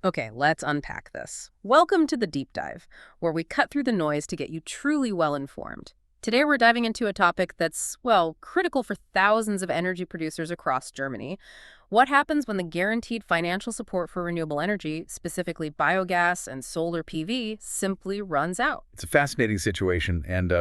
Okay, let's unpack this. Welcome to the Deep Dive, where we cut through the noise to get you truly well informed. Today we're diving into a topic that's, well, critical for thousands of energy producers across Germany. What happens when the guaranteed financial support for renewable energy, specifically biogas and solar PV, simply runs out? It's a fascinating situation and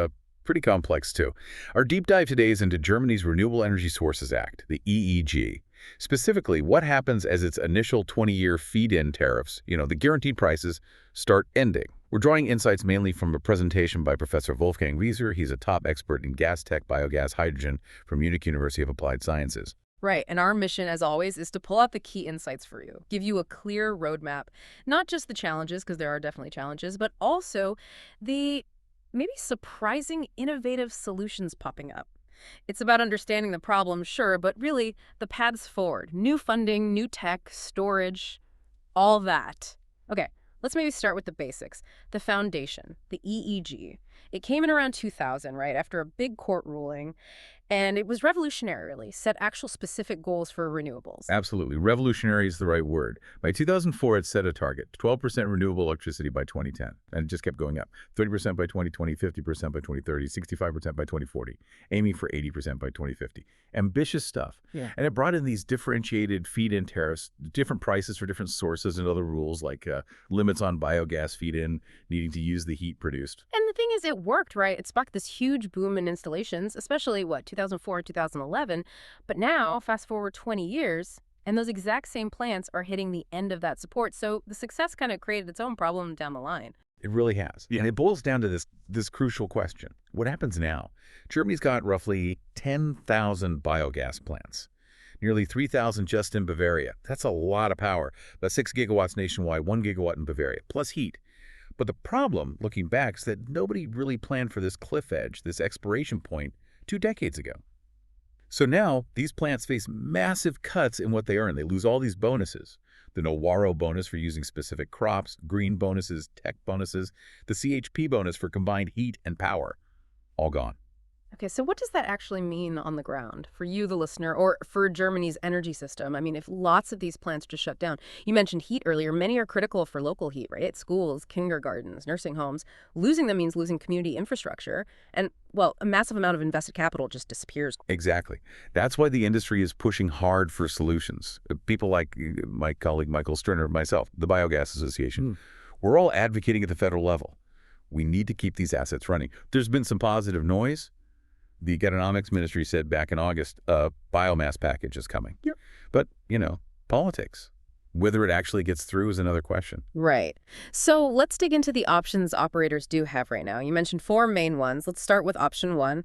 pretty complex, too. Our deep dive today is into Germany's Renewable Energy Sources Act, the EEG. Specifically, what happens as its initial 20-year feed-in tariffs, the guaranteed prices, start ending. We're drawing insights mainly from a presentation by Professor Wolfgang Wieser. He's a top expert in gas tech, biogas, hydrogen from Munich University of Applied Sciences. Right, and our mission, as always, is to pull out the key insights for you, give you a clear roadmap, not just the challenges, because there are definitely challenges, but also the maybe surprising, innovative solutions popping up. It's about understanding the problem, sure, but really the paths forward. New funding, new tech, storage, all that. Okay, let's maybe start with the basics. The foundation, the EEG. It came in around 2000, right, after a big court ruling, and it was revolutionary, really, set actual specific goals for renewables. Absolutely. Revolutionary is the right word. By 2004, it set a target, 12% renewable electricity by 2010. And it just kept going up. 30% by 2020, 50% by 2030, 65% by 2040, aiming for 80% by 2050. Ambitious stuff. Yeah. And it brought in these differentiated feed-in tariffs, different prices for different sources and other rules like limits on biogas feed-in, needing to use the heat produced. And the thing is, it worked, right? It sparked this huge boom in installations, especially, 2004, 2011. But now, fast forward 20 years, and those exact same plants are hitting the end of that support. So the success kind of created its own problem down the line. It really has. Yeah. And it boils down to this crucial question. What happens now? Germany's got roughly 10,000 biogas plants, nearly 3,000 just in Bavaria. That's a lot of power. About 6 gigawatts nationwide, 1 gigawatt in Bavaria, plus heat. But the problem, looking back, is that nobody really planned for this cliff edge, this expiration point, 2 decades ago. So now, these plants face massive cuts in what they earn. They lose all these bonuses. The Nowaro bonus for using specific crops, green bonuses, tech bonuses, the CHP bonus for combined heat and power, all gone. Okay, so what does that actually mean on the ground for you, the listener, or for Germany's energy system? I mean, if lots of these plants just shut down, you mentioned heat earlier, many are critical for local heat, right? Schools, kindergartens, nursing homes. Losing them means losing community infrastructure. And, well, a massive amount of invested capital just disappears. Exactly. That's why the industry is pushing hard for solutions. People like my colleague Michael Sterner and myself, the Biogas Association, we're all advocating at the federal level. We need to keep these assets running. There's been some positive noise. The Economics Ministry said back in August, a biomass package is coming. Yep. But, politics. Whether it actually gets through is another question. Right. So let's dig into the options operators do have right now. You mentioned 4 main ones. Let's start with option 1.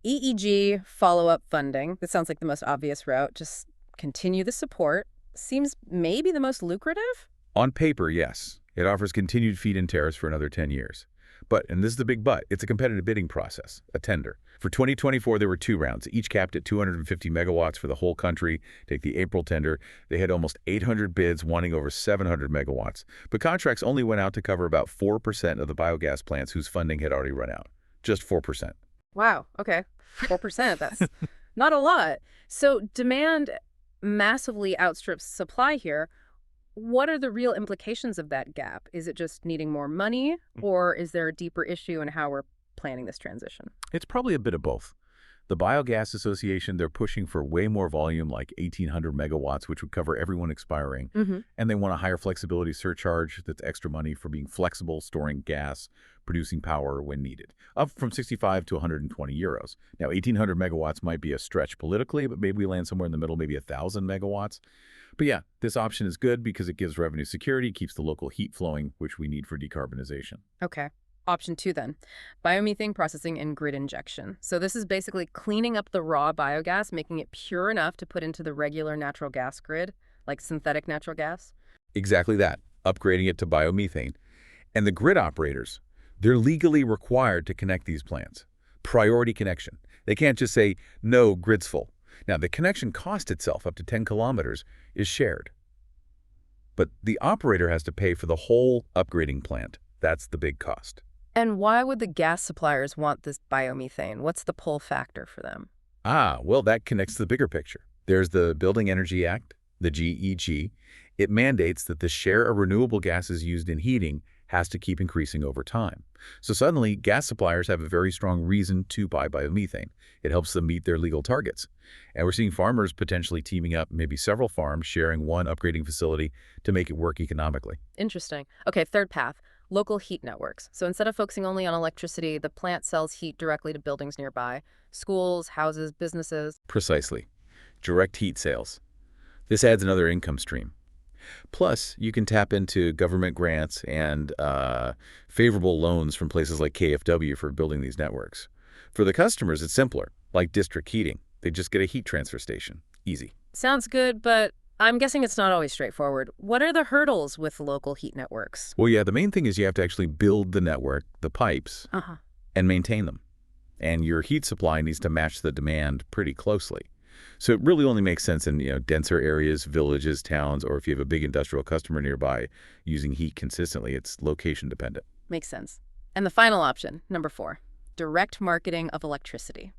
EEG follow-up funding. This sounds like the most obvious route. Just continue the support. Seems maybe the most lucrative? On paper, yes. It offers continued feed-in tariffs for another 10 years. But, and this is the big but, it's a competitive bidding process, a tender. For 2024, there were 2 rounds, each capped at 250 megawatts for the whole country. Take the April tender. They had almost 800 bids wanting over 700 megawatts. But contracts only went out to cover about 4% of the biogas plants whose funding had already run out. Just 4%. Wow, okay. 4%, that's not a lot. So demand massively outstrips supply here. What are the real implications of that gap? Is it just needing more money, or is there a deeper issue in how we're planning this transition? It's probably a bit of both. The Biogas Association, they're pushing for way more volume, like 1,800 megawatts, which would cover everyone expiring. And they want a higher flexibility surcharge that's extra money for being flexible, storing gas, producing power when needed, up from 65 to 120 euros. Now, 1,800 megawatts might be a stretch politically, but maybe we land somewhere in the middle, maybe 1,000 megawatts. But yeah, this option is good because it gives revenue security, keeps the local heat flowing, which we need for decarbonization. Okay. Option 2 then, biomethane processing and grid injection. So this is basically cleaning up the raw biogas, making it pure enough to put into the regular natural gas grid, like synthetic natural gas. Exactly that, upgrading it to biomethane. And the grid operators, they're legally required to connect these plants. Priority connection. They can't just say, no, grid's full. Now, the connection cost itself, up to 10 kilometers, is shared. But the operator has to pay for the whole upgrading plant. That's the big cost. And why would the gas suppliers want this biomethane? What's the pull factor for them? Well, that connects to the bigger picture. There's the Building Energy Act, the GEG, It mandates that the share of renewable gases used in heating has to keep increasing over time. So suddenly, gas suppliers have a very strong reason to buy biomethane. It helps them meet their legal targets. And we're seeing farmers potentially teaming up, maybe several farms sharing one upgrading facility to make it work economically. Interesting. Okay, third path, local heat networks. So instead of focusing only on electricity, the plant sells heat directly to buildings nearby, schools, houses, businesses. Precisely. Direct heat sales. This adds another income stream. Plus, you can tap into government grants and favorable loans from places like KfW for building these networks. For the customers, it's simpler, like district heating. They just get a heat transfer station. Easy. Sounds good, but I'm guessing it's not always straightforward. What are the hurdles with local heat networks? Well, yeah, the main thing is you have to actually build the network, the pipes, Uh-huh. and maintain them. And your heat supply needs to match the demand pretty closely. So it really only makes sense in, denser areas, villages, towns, or if you have a big industrial customer nearby using heat consistently. It's location dependent. Makes sense. And the final option, number 4, direct marketing of electricity.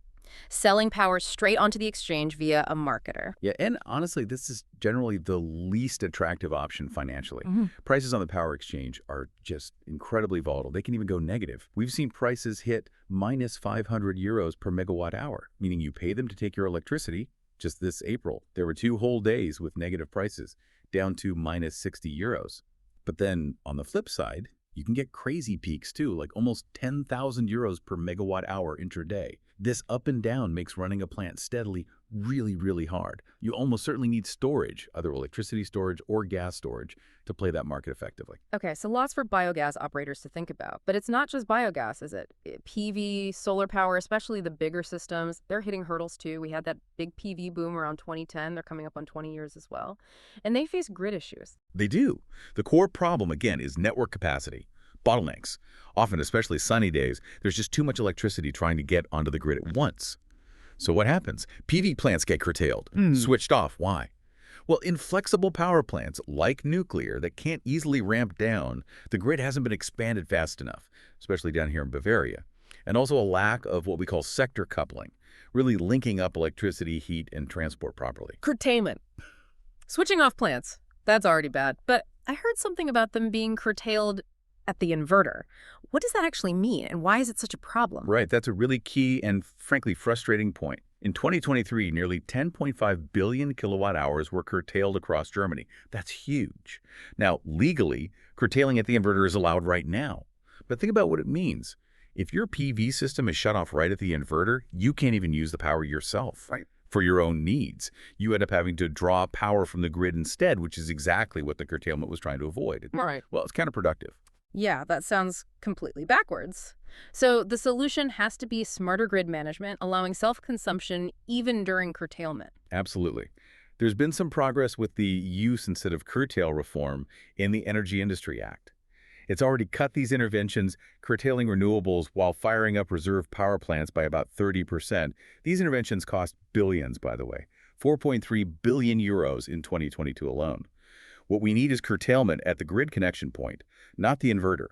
Selling power straight onto the exchange via a marketer. Yeah, and honestly, this is generally the least attractive option financially. Mhm. Prices on the power exchange are just incredibly volatile. They can even go negative. We've seen prices hit minus 500 euros per megawatt hour, meaning you pay them to take your electricity. Just this April, there were 2 whole days with negative prices, down to minus 60 euros. But then on the flip side, you can get crazy peaks too, like almost 10,000 euros per megawatt hour intraday. This up and down makes running a plant steadily really, really hard. You almost certainly need storage, either electricity storage or gas storage, to play that market effectively. Okay, so lots for biogas operators to think about. But it's not just biogas, is it? PV, solar power, especially the bigger systems, they're hitting hurdles too. We had that big PV boom around 2010. They're coming up on 20 years as well. And they face grid issues. They do. The core problem, again, is network capacity. Bottlenecks. Often, especially sunny days, there's just too much electricity trying to get onto the grid at once. So what happens? PV plants get curtailed, switched off. Why? Well, in flexible power plants, like nuclear, that can't easily ramp down, the grid hasn't been expanded fast enough, especially down here in Bavaria. And also a lack of what we call sector coupling, really linking up electricity, heat, and transport properly. Curtailment. Switching off plants. That's already bad. But I heard something about them being curtailed at the inverter. What does that actually mean, and why is it such a problem? Right, that's a really key and frankly frustrating point. In 2023, nearly 10.5 billion kilowatt hours were curtailed across Germany. That's huge. Now, legally, curtailing at the inverter is allowed right now. But think about what it means. If your PV system is shut off right at the inverter, you can't even use the power yourself. Right. For your own needs. You end up having to draw power from the grid instead, which is exactly what the curtailment was trying to avoid. Right. Well, it's counterproductive. Yeah, that sounds completely backwards. So the solution has to be smarter grid management, allowing self-consumption even during curtailment. Absolutely. There's been some progress with the use instead of curtail reform in the Energy Industry Act. It's already cut these interventions, curtailing renewables while firing up reserve power plants by about 30%. These interventions cost billions, by the way, 4.3 billion euros in 2022 alone. What we need is curtailment at the grid connection point, not the inverter.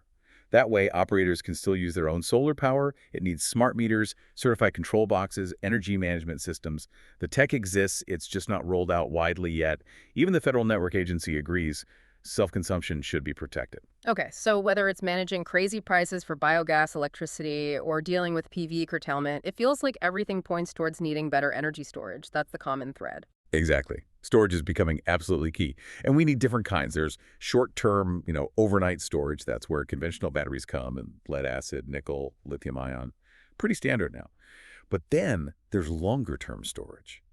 That way, operators can still use their own solar power. It needs smart meters, certified control boxes, energy management systems. The tech exists, it's just not rolled out widely yet. Even the Federal Network Agency agrees self-consumption should be protected. Okay, so whether it's managing crazy prices for biogas, electricity, or dealing with PV curtailment, it feels like everything points towards needing better energy storage. That's the common thread. Exactly. Storage is becoming absolutely key. And we need different kinds. There's short-term, overnight storage. That's where conventional batteries come, and lead acid, nickel, lithium ion. Pretty standard now. But then there's longer-term storage.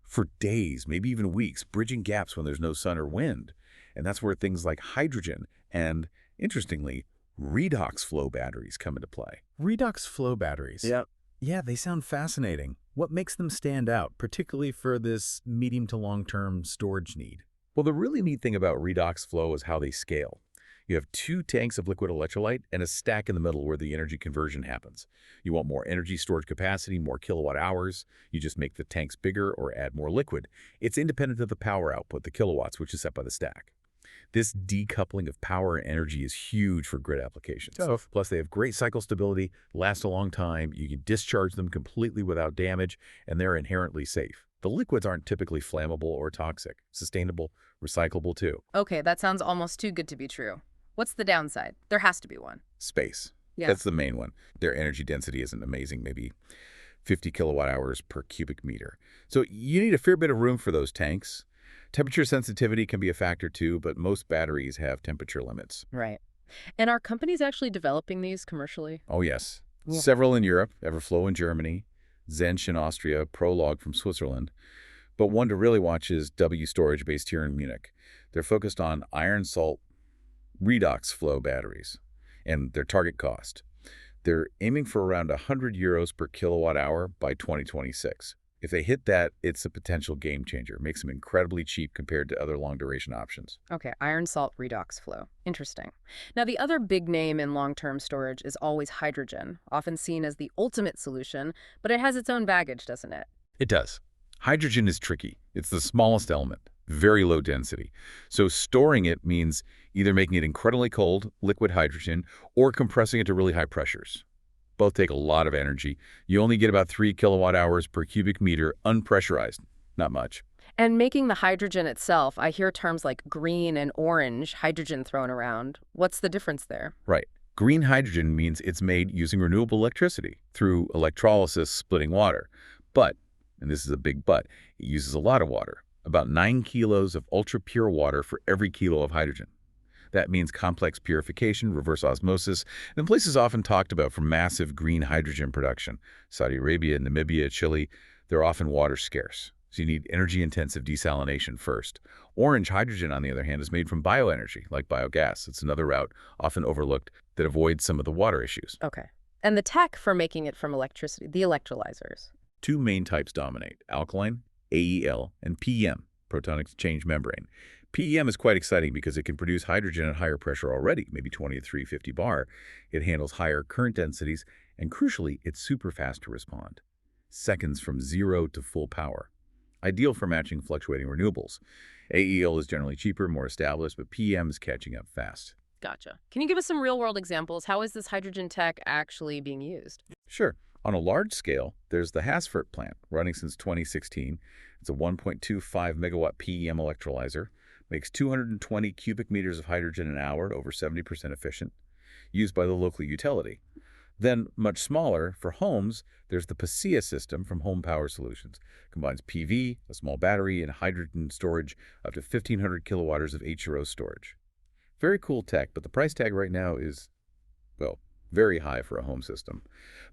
For days, maybe even weeks, bridging gaps when there's no sun or wind. And that's where things like hydrogen and, interestingly, redox flow batteries come into play. Redox flow batteries. Yeah. Yeah, they sound fascinating. What makes them stand out, particularly for this medium to long-term storage need? Well, the really neat thing about redox flow is how they scale. You have 2 tanks of liquid electrolyte and a stack in the middle where the energy conversion happens. You want more energy storage capacity, more kilowatt hours. You just make the tanks bigger or add more liquid. It's independent of the power output, the kilowatts, which is set by the stack. This decoupling of power and energy is huge for grid applications. Tough. Plus, they have great cycle stability, last a long time, you can discharge them completely without damage, and they're inherently safe. The liquids aren't typically flammable or toxic, sustainable, recyclable too. Okay, that sounds almost too good to be true. What's the downside? There has to be one. Space. Yeah. That's the main one. Their energy density isn't amazing, maybe 50 kilowatt hours per cubic meter. So you need a fair bit of room for those tanks. Temperature sensitivity can be a factor too, but most batteries have temperature limits. Right. And are companies actually developing these commercially? Oh yes. Yeah. Several in Europe, Everflow in Germany, Zensch in Austria, Prolog from Switzerland. But one to really watch is W Storage based here in Munich. They're focused on iron salt redox flow batteries and their target cost. They're aiming for around €100 per kilowatt hour by 2026. If they hit that, it's a potential game changer. Makes them incredibly cheap compared to other long-duration options. Okay, iron salt redox flow. Interesting. Now, the other big name in long-term storage is always hydrogen, often seen as the ultimate solution, but it has its own baggage, doesn't it? It does. Hydrogen is tricky. It's the smallest element, very low density. So storing it means either making it incredibly cold, liquid hydrogen, or compressing it to really high pressures. Both take a lot of energy. You only get about 3 kilowatt hours per cubic meter unpressurized. Not much. And making the hydrogen itself, I hear terms like green and orange hydrogen thrown around. What's the difference there? Right. Green hydrogen means it's made using renewable electricity through electrolysis splitting water. But, and this is a big but, it uses a lot of water, about 9 kilos of ultra-pure water for every kilo of hydrogen. That means complex purification, reverse osmosis, and places often talked about for massive green hydrogen production. Saudi Arabia, Namibia, Chile, they're often water scarce. So you need energy-intensive desalination first. Orange hydrogen, on the other hand, is made from bioenergy, like biogas. It's another route, often overlooked, that avoids some of the water issues. Okay. And the tech for making it from electricity, the electrolyzers. Two main types dominate: alkaline, AEL, and PEM, proton exchange membrane. PEM is quite exciting because it can produce hydrogen at higher pressure already, maybe 20 to 350 bar. It handles higher current densities, and crucially, it's super fast to respond. Seconds from zero to full power. Ideal for matching fluctuating renewables. AEL is generally cheaper, more established, but PEM is catching up fast. Gotcha. Can you give us some real-world examples? How is this hydrogen tech actually being used? Sure. On a large scale, there's the Hasfurt plant, running since 2016. It's a 1.25 megawatt PEM electrolyzer. Makes 220 cubic meters of hydrogen an hour, over 70% efficient, used by the local utility. Then, much smaller, for homes, there's the PASEA system from Home Power Solutions. Combines PV, a small battery, and hydrogen storage up to 1,500 kilowatt-hours of HRO storage. Very cool tech, but the price tag right now is, well, very high for a home system.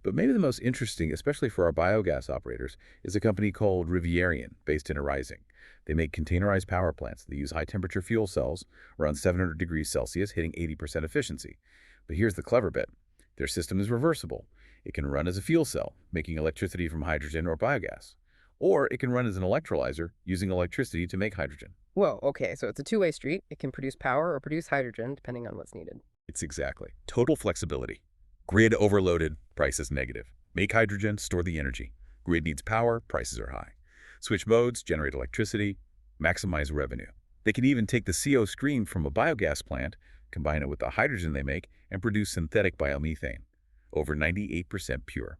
But maybe the most interesting, especially for our biogas operators, is a company called Rivierian, based in Arising. They make containerized power plants. They use high-temperature fuel cells, around 700 degrees Celsius, hitting 80% efficiency. But here's the clever bit. Their system is reversible. It can run as a fuel cell, making electricity from hydrogen or biogas. Or it can run as an electrolyzer, using electricity to make hydrogen. Whoa, okay, so it's a two-way street. It can produce power or produce hydrogen, depending on what's needed. It's exactly. Total flexibility. Grid overloaded, price is negative. Make hydrogen, store the energy. Grid needs power, prices are high. Switch modes, generate electricity, maximize revenue. They can even take the CO stream from a biogas plant, combine it with the hydrogen they make, and produce synthetic biomethane, over 98% pure.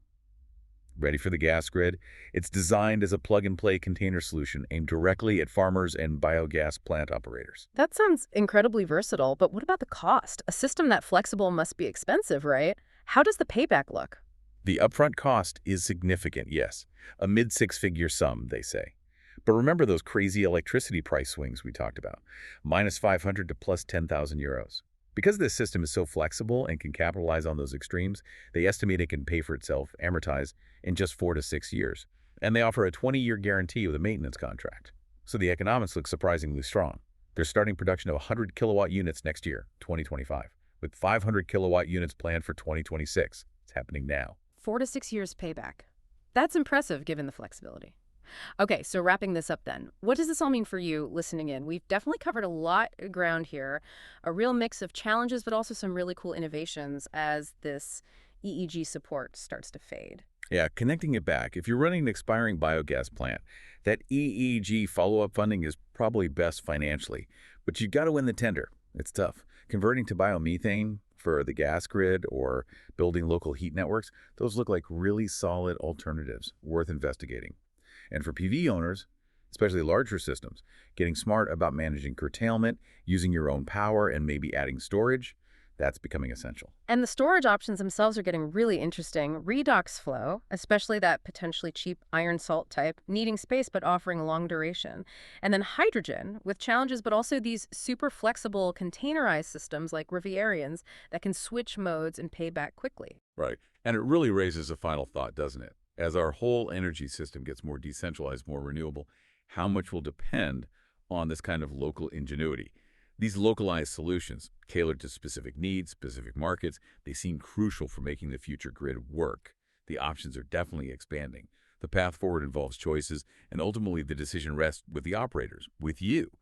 Ready for the gas grid? It's designed as a plug-and-play container solution aimed directly at farmers and biogas plant operators. That sounds incredibly versatile, but what about the cost? A system that flexible must be expensive, right? How does the payback look? The upfront cost is significant, yes. A mid-six-figure sum, they say. But remember those crazy electricity price swings we talked about, minus 500 to plus 10,000 euros. Because this system is so flexible and can capitalize on those extremes, they estimate it can pay for itself, amortize, in just 4 to 6 years. And they offer a 20-year guarantee with a maintenance contract. So the economics look surprisingly strong. They're starting production of 100 kilowatt units next year, 2025, with 500 kilowatt units planned for 2026. It's happening now. 4 to 6 years payback. That's impressive given the flexibility. Okay, so wrapping this up then, what does this all mean for you listening in? We've definitely covered a lot of ground here, a real mix of challenges, but also some really cool innovations as this EEG support starts to fade. Yeah, connecting it back, if you're running an expiring biogas plant, that EEG follow-up funding is probably best financially, but you've got to win the tender. It's tough. Converting to biomethane for the gas grid or building local heat networks, those look like really solid alternatives worth investigating. And for PV owners, especially larger systems, getting smart about managing curtailment, using your own power, and maybe adding storage, that's becoming essential. And the storage options themselves are getting really interesting. Redox flow, especially that potentially cheap iron salt type, needing space but offering long duration. And then hydrogen, with challenges but also these super flexible containerized systems like Rivierians that can switch modes and pay back quickly. Right. And it really raises a final thought, doesn't it? As our whole energy system gets more decentralized, more renewable, how much will depend on this kind of local ingenuity? These localized solutions, tailored to specific needs, specific markets, they seem crucial for making the future grid work. The options are definitely expanding. The path forward involves choices, and ultimately the decision rests with the operators, with you.